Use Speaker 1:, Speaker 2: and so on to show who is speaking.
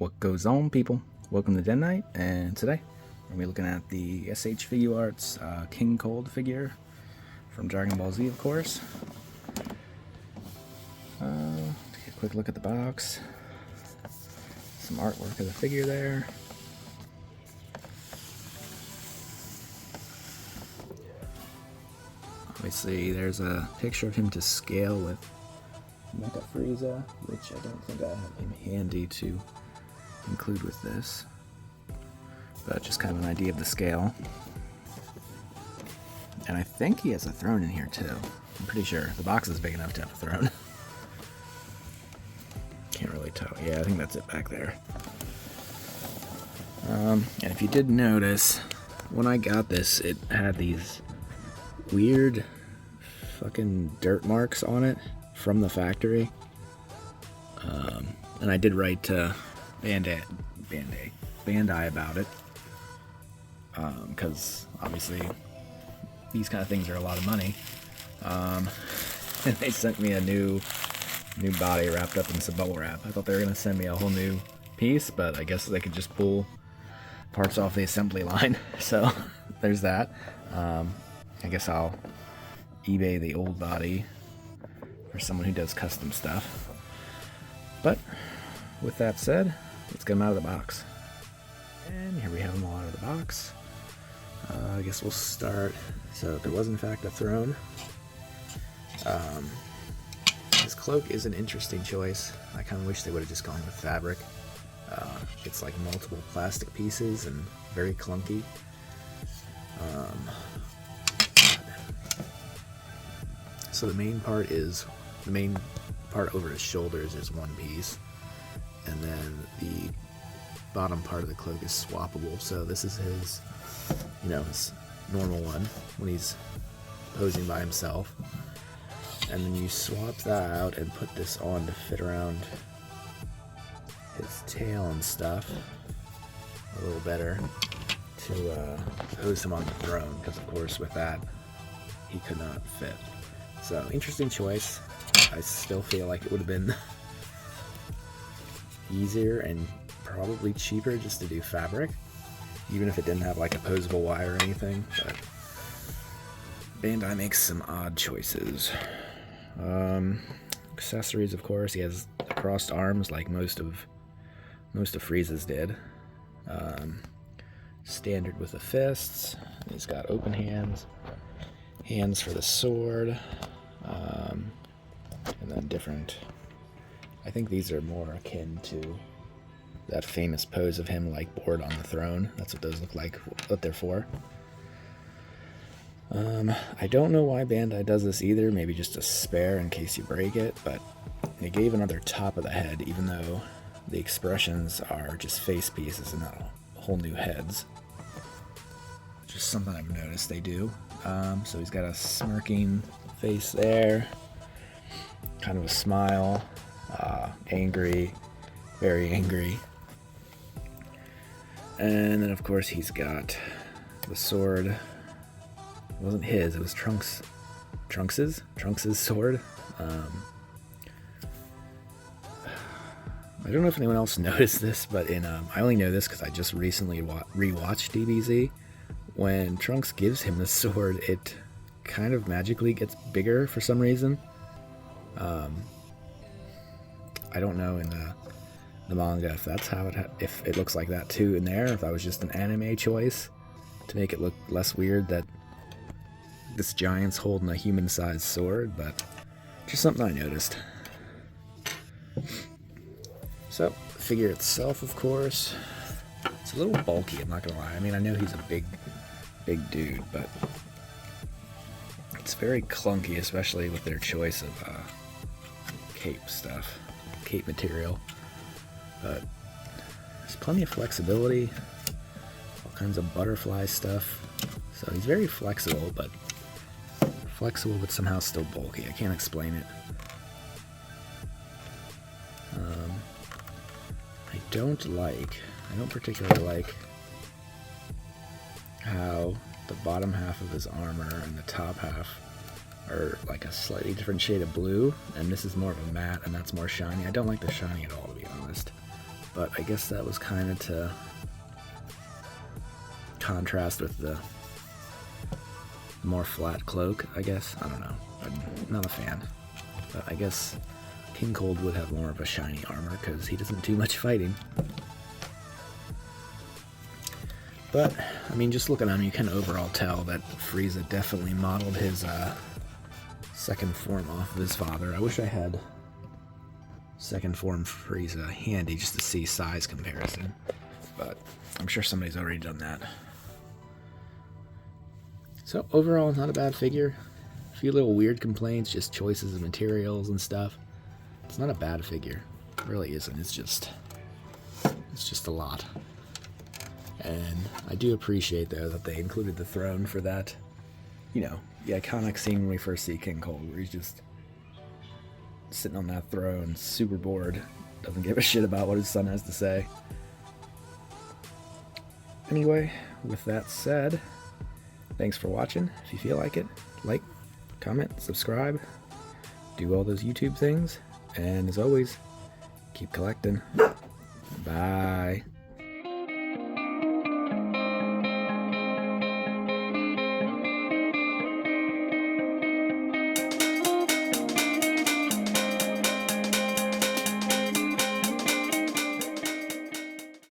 Speaker 1: What goes on, people? Welcome to Den Night, and today we're going to be looking at the Figuarts King Cold figure from Dragon Ball Z, of course. Take a quick look at the box. Some artwork of the figure there. Obviously, there's a picture of him to scale with Mecha Frieza, which I don't think I have him handy to include with this, but just kind of an idea of the scale. And I think he has a throne in here too. I'm pretty sure the box is big enough to have a throne. Can't really tell. Yeah, I think that's it back there. And if you did notice, when I got this, it had these weird fucking dirt marks on it from the factory. And I did write to Bandai about it, because obviously these kind of things are a lot of money. And they sent me a new body wrapped up in some bubble wrap. I thought they were going to send me a whole new piece, but I guess they could just pull parts off the assembly line. So there's that. I guess I'll eBay the old body for someone who does custom stuff. But with that said, let's get them out of the box. And here we have them all out of the box. I guess we'll start. So there was in fact a throne. This cloak is an interesting choice. I kind of wish they would have just gone with fabric. It's like multiple plastic pieces and very clunky. So the main part over his shoulders is one piece, and then the bottom part of the cloak is swappable. So this is his, his normal one when he's posing by himself, and then you swap that out and put this on to fit around his tail and stuff a little better to pose him on the throne, because of course with that he could not fit. So interesting choice. I still feel like it would have been easier and probably cheaper just to do fabric, even if it didn't have like opposable wire or anything. But Bandai makes some odd choices. Accessories, of course, he has crossed arms like most of Frieza's did. Standard with the fists. He's got open hands for the sword. And then different, I think these are more akin to that famous pose of him like bored on the throne. That's what those look like, what they're for. I don't know why Bandai does this either, maybe just a spare in case you break it, but they gave another top of the head, even though the expressions are just face pieces and not whole new heads. Just something I've noticed they do. So he's got a smirking face there, kind of a smile, angry, very angry. And then of course he's got the sword. It wasn't his, it was Trunks's sword. I don't know if anyone else noticed this, but I only know this because I just recently rewatched DBZ. When Trunks gives him the sword, it kind of magically gets bigger for some reason. I don't know in the manga if that's how if it looks like that too in there, if that was just an anime choice to make it look less weird that this giant's holding a human-sized sword, but just something I noticed. So, the figure itself, of course, it's a little bulky, I'm not gonna lie. I mean, I know he's a big dude, but it's very clunky, especially with their choice of cape material. But there's plenty of flexibility, all kinds of butterfly stuff. So he's very flexible, but somehow still bulky. I can't explain it. I don't particularly like how the bottom half of his armor and the top half are like a slightly different shade of blue, and this is more of a matte and that's more shiny. I don't like the shiny at all, to be honest. but I guess that was kind of to contrast with the more flat cloak, I guess. I don't know. I'm not a fan. But I guess King Cold would have more of a shiny armor because he doesn't do much fighting. But, I mean, just looking at him, you can overall tell that Frieza definitely modeled his second form off of his father. I wish I had second form Frieza handy just to see size comparison. But I'm sure somebody's already done that. So overall, not a bad figure. A few little weird complaints, just choices of materials and stuff. It's not a bad figure. It really isn't. It's just a lot. And I do appreciate, though, that they included the throne for that. You know, the iconic scene when we first see King Cold, where he's just sitting on that throne, super bored, doesn't give a shit about what his son has to say. Anyway, with that said, thanks for watching. If you feel like it, like, comment, subscribe, do all those YouTube things, and as always, keep collecting.